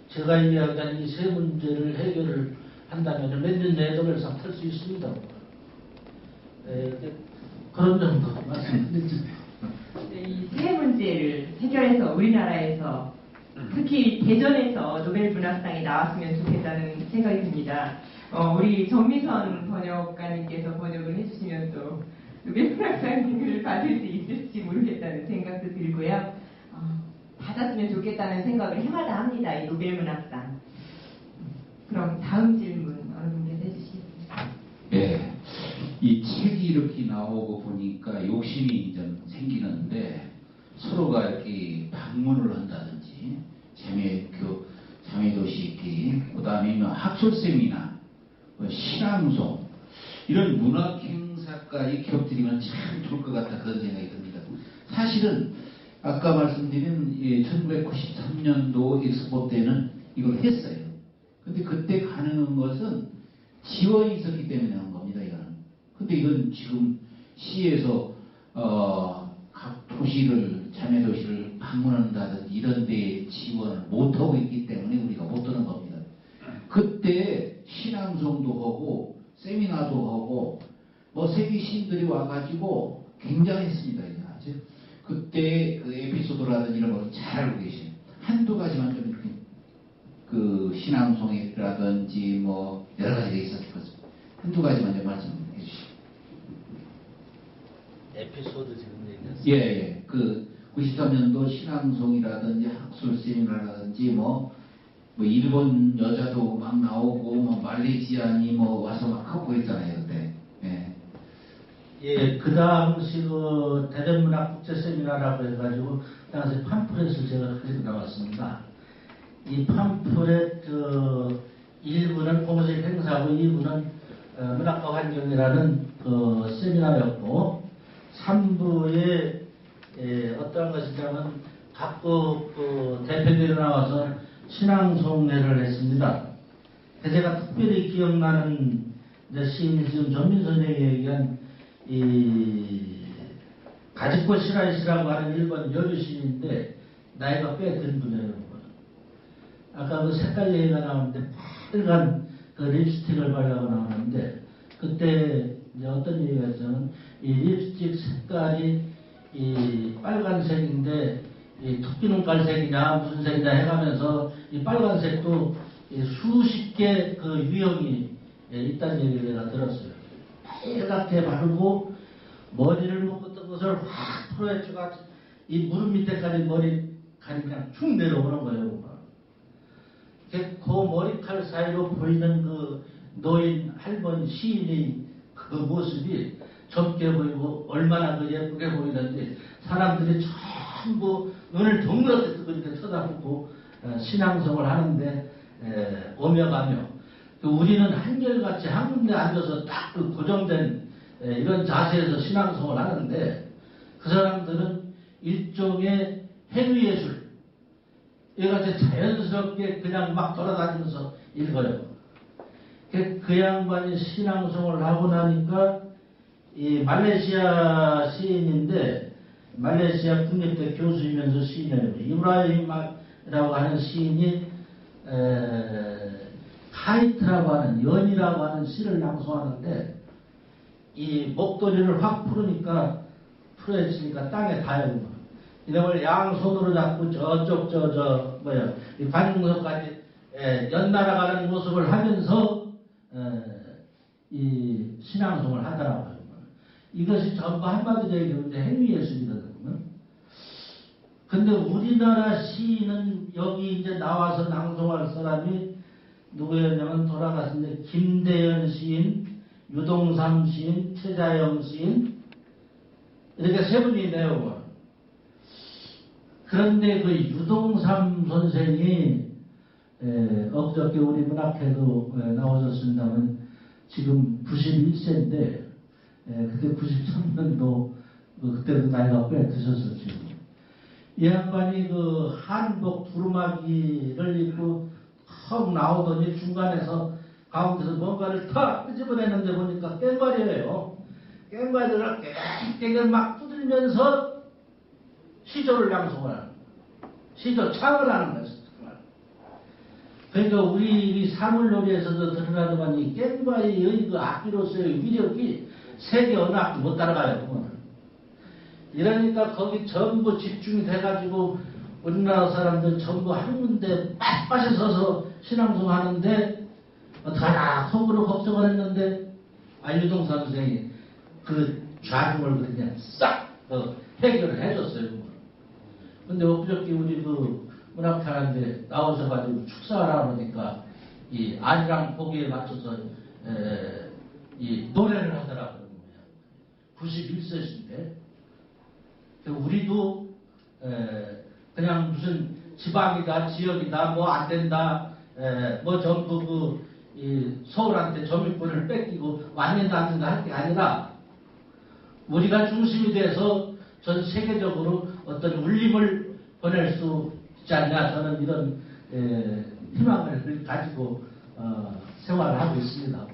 제가 이야기한 이 세 문제를 해결을 한다면 몇 년 내에 노벨상 탈 수 있습니다. 그런 정도 말씀드립니다. 이 세 문제를 해결해서 우리나라에서 특히 대전에서 노벨 문학상이 나왔으면 좋겠다는 생각이 듭니다. 우리 정미선 번역가님께서 번역을 해주시면 또 노벨 문학상을 받을 수 있을지 모르겠다는 생각도 들고요. 받았으면 좋겠다는 생각을 해마다 합니다. 이 노벨 문학상. 그럼 다음 질문 어느 분께서 해주시겠습니다. 네. 이 책이 이렇게 나오고 보니까 욕심이 좀 생기는데 서로가 이렇게 방문을 한다든지 자매도시 있기 그 다음에 학술 세미나 시랑송 이런 문학 행사까지 겹들이면 참 좋을 것 같다 그런 생각이 듭니다. 사실은 아까 말씀드린 1993년도 엑스포 때는 이걸 했어요. 근데 그때 가능한 것은 지원이 있었기 때문에 한 겁니다. 이거는. 근데 이건 지금 시에서 각 도시를 자매도시를 방문한다든지 이런 데에 지원을 못하고 있기 때문에 우리가 못 드는 겁니다. 그때 신앙송도 하고 세미나도 하고 세계 시인들이 와가지고 굉장했습니다. 아주 그때 그 에피소드라든지 이런 걸 잘 알고 계시네요. 한두 가지만 좀 이렇게 그 신앙송이라든지 뭐 여러 가지가 있었을 것입니다. 한두 가지만 좀 말씀해 주시죠. 에피소드 지금 얘기했어요. 예, 예. 그 93년도 신앙송이라든지 학술 세미나라든지 뭐 일본 여자도 막 나오고 뭐 말레이시안이 뭐 와서 막 하고 있잖아요 그때. 예. 예, 그 당시 그 대전문학 국제 세미나라고 해가지고 그 당시 팜플렛을 제가 가지고 나왔습니다. 이 팜플렛 일부는 공식 행사고 일부는 문학과 환경이라는 그 세미나였고 3부에 어떠한 것이냐면 각국 그 대표들이 나와서 신앙송회를 했습니다. 제가 특별히 기억나는 시인이 지금 전민선 선생이 얘기한 이 가지코 시라이시라고 하는 일본 여류 시인인데 나이가 꽤 든 분이에요. 아까 그 색깔 얘기가 나오는데 빨간 그 립스틱을 바르고 나오는데 그때 이제 어떤 얘기가 있냐면 이 립스틱 색깔이 이 빨간색인데 이 토끼 눈깔색이냐 무슨 색이냐 해가면서 이 빨간색도 이 수십 개 그 유형이 있다는 얘기를 내가 들었어요. 빨갛게 바르고 머리를 묶었던 것을 확 풀어헤쳐가 이 무릎 밑에까지 머리칼이 그냥 쭉 내려오는 거예요. 그 머리칼 사이로 보이는 그 노인 할머니 시인의 그 모습이 젊게 보이고 얼마나 그 예쁘게 보이는지 사람들이 전부 눈을 동그랗게 뜨고 이렇게 쳐다보고 신앙송을 하는데 오며 가며 우리는 한결같이 한 군데 앉아서 딱 그 고정된 이런 자세에서 신앙송을 하는데 그 사람들은 일종의 행위예술 이같이 자연스럽게 그냥 막 돌아다니면서 읽어요. 그 양반이 신앙송을 하고 나니까 이 말레이시아 시인인데 말레이시아 국립대 교수이면서 시인이에요. 이브라힘이라고 하는 시인이 카이트라고 하는 연이라고 하는 시를 낭송하는데 이 목도리를 확 풀으니까 풀어지니까 땅에 닿아요. 이걸 양손으로 잡고 저쪽 이 관중석까지 연날아가는 모습을 하면서 이 신앙송을 하더라고요. 이것이 전부 한마디로 얘기하면 행위예술이거든요. 근데 우리나라 시인은 여기 이제 나와서 낭송할 사람이 누구였냐면 돌아가신데 김대현 시인, 유동삼 시인, 최자영 시인 이렇게 세 분이네요. 그런데 그 유동삼 선생이 엊그저께 우리 문학회도 나오셨습니다만 지금 91세인데 그때 93년도 그때도 나이가 꽤 드셨었죠. 이 양반이 그 한복 두루마기를 입고 헉 나오더니 중간에서 가운데서 뭔가를 탁 끄집어내는데 보니까 깽발이에요. 깽발들을 깽깽 막 두들면서 시조를 낭송을 하는 거예요. 시조 창을 하는 거예요. 그러니까 우리 사물놀이에서도 드러나더만 이 깽발의 그 악기로서의 위력이 세계 어느 악기 못 따라가요. 이러니까 거기 전부 집중이 돼가지고 우리나라 사람들 전부 한 군데 빳빳이 서서 신앙송 하는데 어떡하나 속으로 걱정을 했는데 유동삼 선생이 그 좌중을 그냥 싹 해결을 해줬어요. 근데 엊그저께 우리 그 문학회하는데 나오셔가지고 축사하라 그러니까 이 아리랑 보기에 맞춰서 이 노래를 하더라고요. 91세신데 우리도 그냥 무슨 지방이다 지역이다 뭐 안 된다 뭐 전부 이 서울한테 점유권을 뺏기고 완전히 안 된다 할 게 아니라 우리가 중심이 돼서 전 세계적으로 어떤 울림을 보낼 수 있지 않냐 저는 이런 희망을 가지고 생활을 하고 있습니다.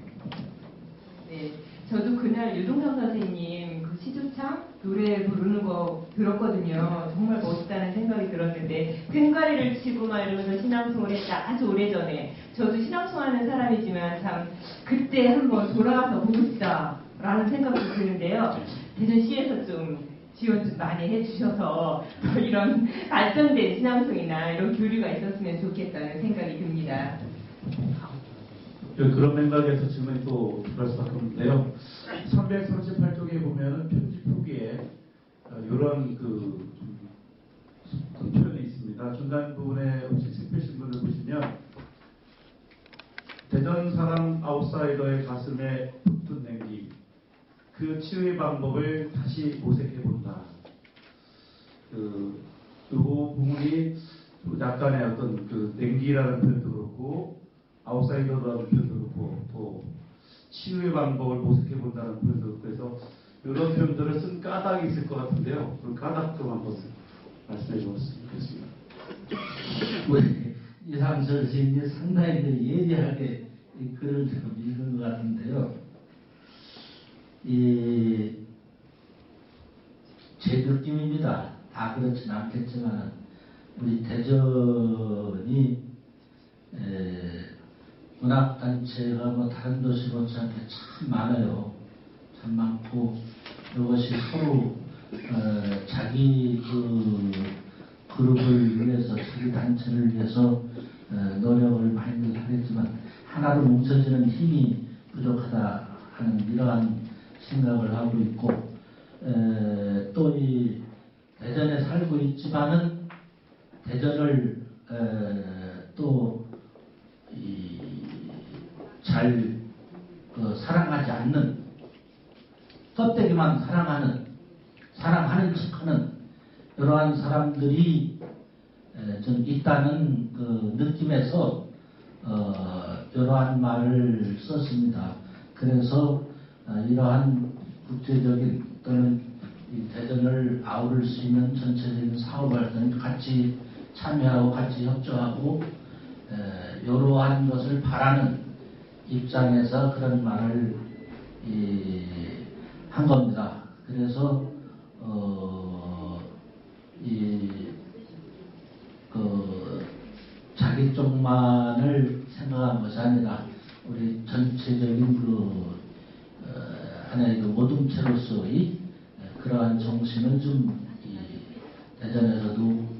네, 저도 그날 유동삼 선생님 그 시조창 노래 부르는 거 들었거든요. 정말 멋있다는 생각이 들었는데 꽹과리를 치고 막 이러면서 신앙송을 했다 아주 오래전에. 저도 신앙송하는 사람이지만 참 그때 한번 돌아와서 보고 싶다라는 생각도 드는데요. 대전시에서 좀 지원 좀 많이 해주셔서 더 이런 발전된 신앙송이나 이런 교류가 있었으면 좋겠다는 생각이 듭니다. 그런 맥락에서 질문이 또 들어갈 수밖에 없는데요. 338쪽에 보면은 편지 표기에 이런 그 표현이 있습니다. 중간 부분에 혹시 책 펴신 분을 보시면 대전 사람 아웃사이더의 가슴에 붙은 냉기, 그 치유의 방법을 다시 모색해본다. 이 부분이 약간의 어떤 그 냉기라는 표현도 그렇고 아웃사이더라는 표현도 그렇고 또 치유의 방법을 모색해본다는 표현도 그렇고 그래서 이런 표현들을 쓴 까닭이 있을 것 같은데요. 그 까닭 좀 한번 말씀해 주셨으면 좋겠습니다. 우리 이상철 시인이 상당히 예리하게 이 글을 좀 읽은 것 같은데요. 제 느낌입니다. 다 그렇진 않겠지만 우리 대전이 문학단체가 뭐 다른 도시 못지않게 참 많아요. 참 많고 이것이 서로 자기 그 그룹을 위해서 자기 단체를 위해서 노력을 많이 하겠지만 하나로 뭉쳐지는 힘이 부족하다 하는 이러한 생각을 하고 있고 또 이 대전에 살고 있지만은 대전을 또 잘 사랑하지 않는 껍데기만 사랑하는 척하는 이러한 사람들이 좀 있다는 그 느낌에서 이러한 말을 썼습니다. 그래서 이러한 국제적인 또는 이 대전을 아우를 수 있는 전체적인 사업 활동에 같이 참여하고 같이 협조하고 이러한 것을 바라는 입장에서 그런 말을 한 겁니다. 그래서 자기 쪽만을 생각한 것이 아니라 우리 전체적인 하나의 모둠체로서의 그러한 정신을 좀 대전에서도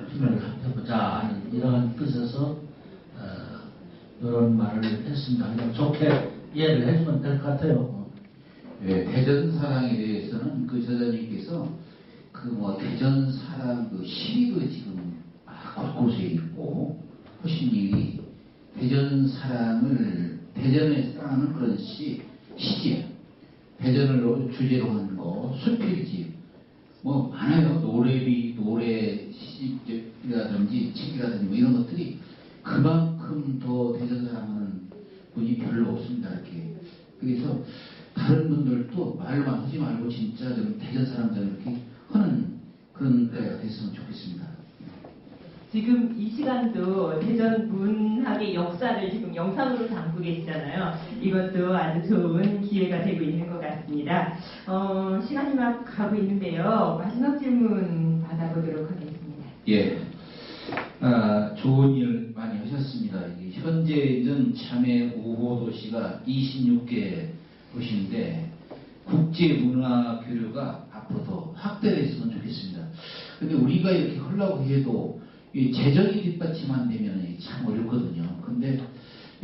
힘을 합해보자 하는 이러한 뜻에서 이런 말을 했습니다. 그냥 좋게 이해를 해주면 될 것 같아요. 네, 대전 사랑에 대해서는 그 저자님께서 그 뭐 대전 사랑 그 시리 그 지금 곳곳에 있고 호신님이 대전 사랑을 대전에 사랑하는 그런 시집 대전을 주제로 한 거 수필집 뭐 많아요. 노래 시집이라든지 책이라든지 뭐 이런 것들이 그만큼 더 대전 사랑하는 분이 별로 없습니다. 이렇게 그래서 다른 분들도 말만 하지 말고 진짜 좀 대전 사람들 이렇게 하는 그런 때가 됐으면 좋겠습니다. 지금 이 시간도 대전 문학의 역사를 지금 영상으로 담고 계시잖아요. 이것도 아주 좋은 기회가 되고 있는 것 같습니다. 시간이 막 가고 있는데요. 마지막 질문 받아보도록 하겠습니다. 예. 좋은 일 많이 하셨습니다. 현재는 참여 우호 도시가 26개 도시인데 국제 문화 교류가 앞으로 더 확대됐으면 좋겠습니다. 근데 우리가 이렇게 하려고 해도 이 재정이 뒷받침 안 되면 참 어렵거든요. 근데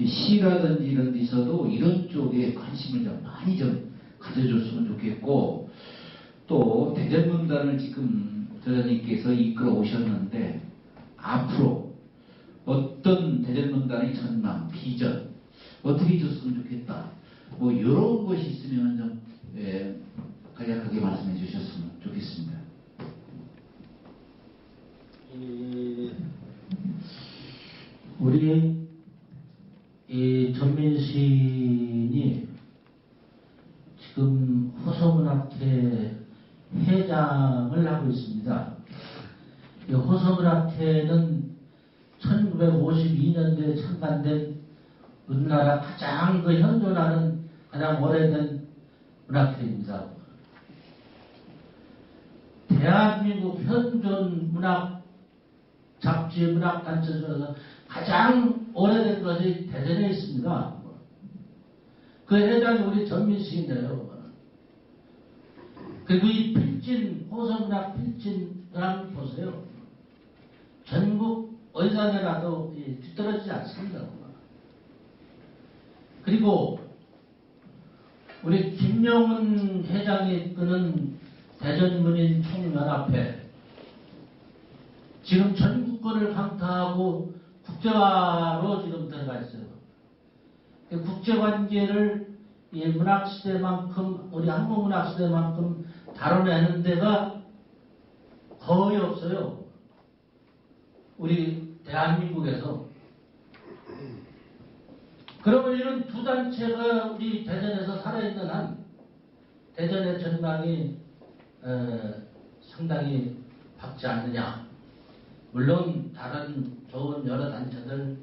시라든지 이런 데서도 이런 쪽에 관심을 좀 많이 좀 가져줬으면 좋겠고 또 대전문단을 지금 저자님께서 이끌어 오셨는데 앞으로 어떤 대전문단의 전망, 비전 어떻게 줬으면 좋겠다. 뭐 이런 것이 있으면 좀 간략하게 말씀해 주셨으면 좋겠습니다. 우리 이 전민 시인이 지금 호서문학회 회장을 하고 있습니다. 이 호서문학회는 1952년도에 창간된 우리나라 가장 현존하는 가장 오래된 문학회입니다. 대한민국 현존 문학 잡지 문학단체 중에서 가장 오래된 것이 대전에 있습니다. 그 회장이 우리 전민 시인이에요. 그리고 이 필진, 호성문학 필진을 보세요. 전국 어디서 내놔도 뒤떨어지지 않습니다. 그리고 우리 김영훈 회장이 이끄는 대전문인 총연합회 지금 전국권을 강타하고 국제화로 지금 들어가 있어요. 국제관계를 문학시대만큼 우리 한국문학시대만큼 다뤄내는 데가 거의 없어요. 우리 대한민국에서. 그러면 이런 두 단체가 우리 대전에서 살아있는 한 대전의 전망이 상당히 밝지 않느냐. 물론 다른 좋은 여러 단체들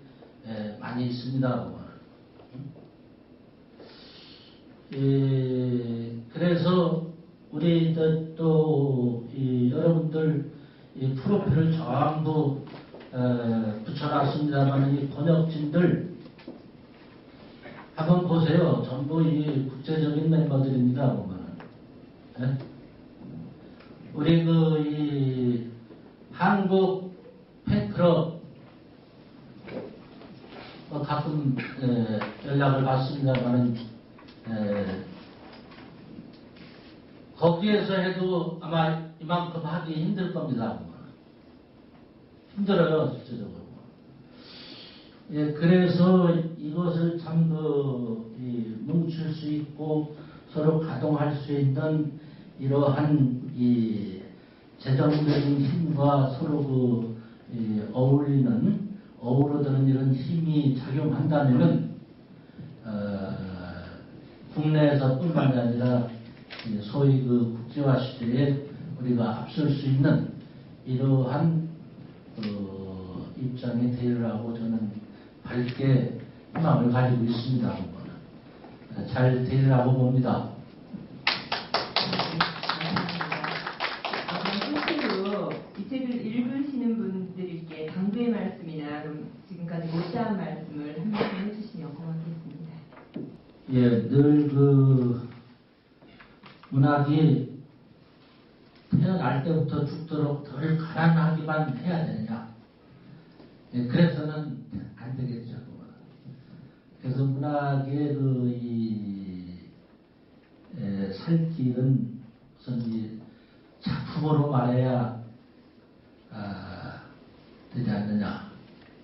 많이 있습니다. 그래서 우리 또 여러분들 이 프로필을 전부 붙여놨습니다만 이 번역진들 한번 보세요. 전부 이 국제적인 멤버들입니다. 보면은 우리 이 한국 팬클럽 가끔 연락을 받습니다만은 거기에서 해도 아마 이만큼 하기 힘들 겁니다. 힘들어요, 실제적으로. 그래서 이것을 참 뭉칠 수 있고 서로 가동할 수 있는 이러한 이 재정적인 힘과 서로 어우러드는 이런 힘이 작용한다면은 국내에서뿐만이 아니라 소위 국제화 시대에 우리가 앞설 수 있는 이러한 입장에 대의하고 저는 밝게 희망을 가지고 있습니다. 잘 대의하고 봅니다. 끝으로 이 책을 읽으시는 분들께 당부의 말씀이나 지금까지 못다한 말씀을 한 말씀 해주시면 고맙겠습니다. 늘 문학이 태어날 때부터 죽도록 덜 가난하기만 해야 되느냐. 그래서는 안 되겠죠. 그래서 문학의 살 길은 우선 작품으로 말해야 되지 않느냐.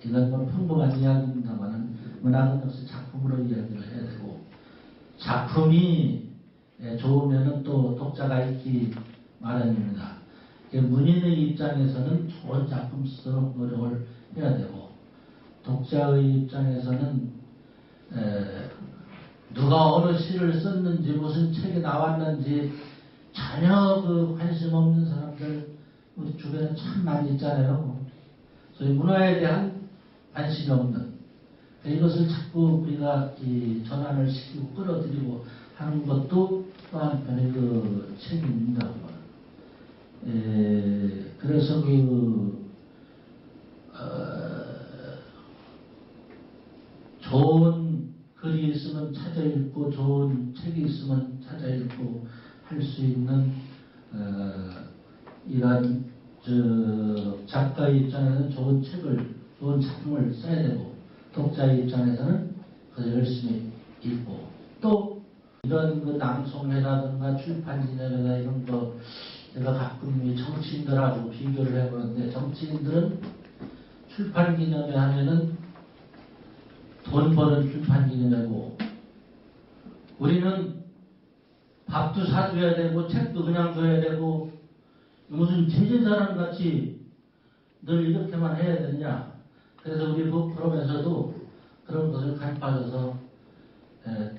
이건 평범한 이야기입니다만은 문학은 역시 작품으로 이야기를 해야 되고 작품이 좋으면은 또 독자가 있기 마련입니다. 문인의 입장에서는 좋은 작품 쓰도록 노력을 해야 되고 독자의 입장에서는 누가 어느 시를 썼는지 무슨 책이 나왔는지 전혀 관심 없는 사람들 우리 주변에 참 많이 있잖아요. 소위 문화에 대한 관심이 없는 이것을 자꾸 우리가 전환을 시키고 끌어들이고 하는 것도 또 한편의 책임입니다. 그래서 좋은 글이 있으면 찾아 읽고 좋은 책이 있으면 찾아 읽고 할 수 있는 이러한 작가의 입장에서는 좋은 책을 좋은 작품을 써야 되고 독자의 입장에서는 그걸 열심히 읽고 또 이런 낭송회라든가 출판기념회나 이런 거 제가 가끔 정치인들하고 비교를 해보는데 정치인들은 출판기념회 하면은 돈 버는 출판기념회고 우리는 밥도 사줘야 되고 책도 그냥 줘야 되고 무슨 제재사람 같이 늘 이렇게만 해야 되느냐. 그래서 우리 프로에서도 그런 것을 간파해서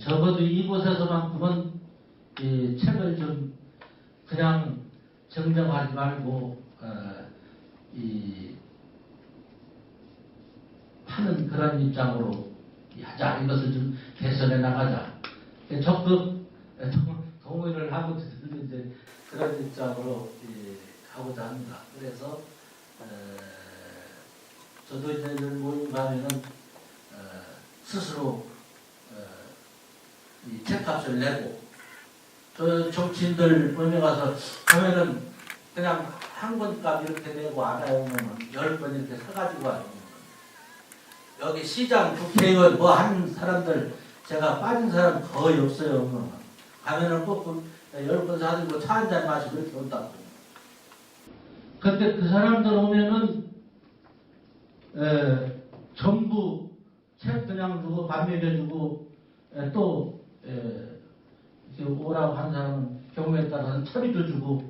적어도 이곳에서만큼은 이 책을 좀 그냥 정정하지 말고 파는 그런 입장으로 하자. 이것을 좀 개선해 나가자. 적극 동의를 하고 이제 그런 입장으로 가고자 합니다. 그래서 저도 이제 이런 모임 가면은 스스로 이 책값을 내고 저 정치인들 모임에 가서 가면은 그냥 한 권값 이렇게 내고 알아요. 10번 이렇게 사가지고 와요. 여기 시장, 국회의원 뭐 하는 사람들 제가 빠진 사람 거의 없어요. 가면은 꼭 10번 사들고 차 한 잔 마시고 이렇게 온다고. 근데 그 사람들 오면은 전부 책 그냥 주고 밥 먹여주고 또 오라고 한 사람은 경우에 따라서는 처리도 주고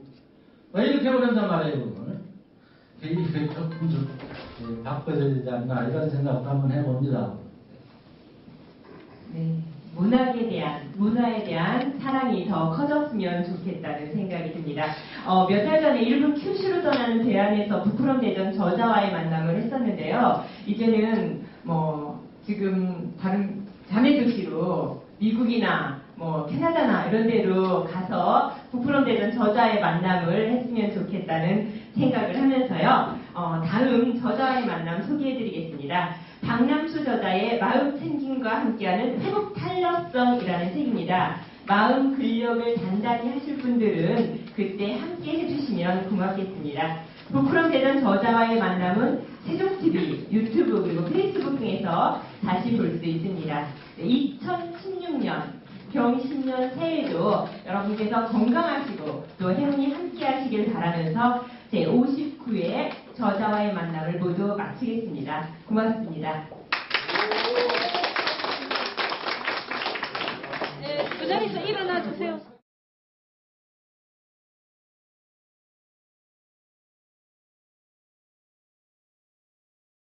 왜 이렇게 오란단 말이에요. 이게 조금 좀 바꿔야 되지 않나 이런 생각도 한번 해봅니다. 네, 문화에 대한 사랑이 더 커졌으면 좋겠다는 생각이 듭니다. 몇 달 전에 일본 큐슈로 떠나는 대안에서 부끄럼 대전 저자와의 만남을 했었는데요. 이제는 지금 다른 자매 도시로 미국이나 캐나다나 이런 데로 가서 부끄럼 대전 저자의 만남을 했으면 좋겠다는 생각을 하면서요. 다음 저자와의 만남 소개해드리겠습니다. 박남수 저자의 마음 챙김과 함께하는 회복 탄력성이라는 책입니다. 마음 근력을 단단히 하실 분들은 그때 함께 해주시면 고맙겠습니다. 부끄럼 대전 저자와의 만남은 세종TV, 유튜브 그리고 페이스북 등에서 다시 볼 수 있습니다. 2016년 병신년 새해에도 여러분께서 건강하시고 또 행운이 함께 하시길 바라면서 제59회 저자와의 만남을 모두 마치겠습니다. 고맙습니다. 네, 그 자리에서 일어나 주세요.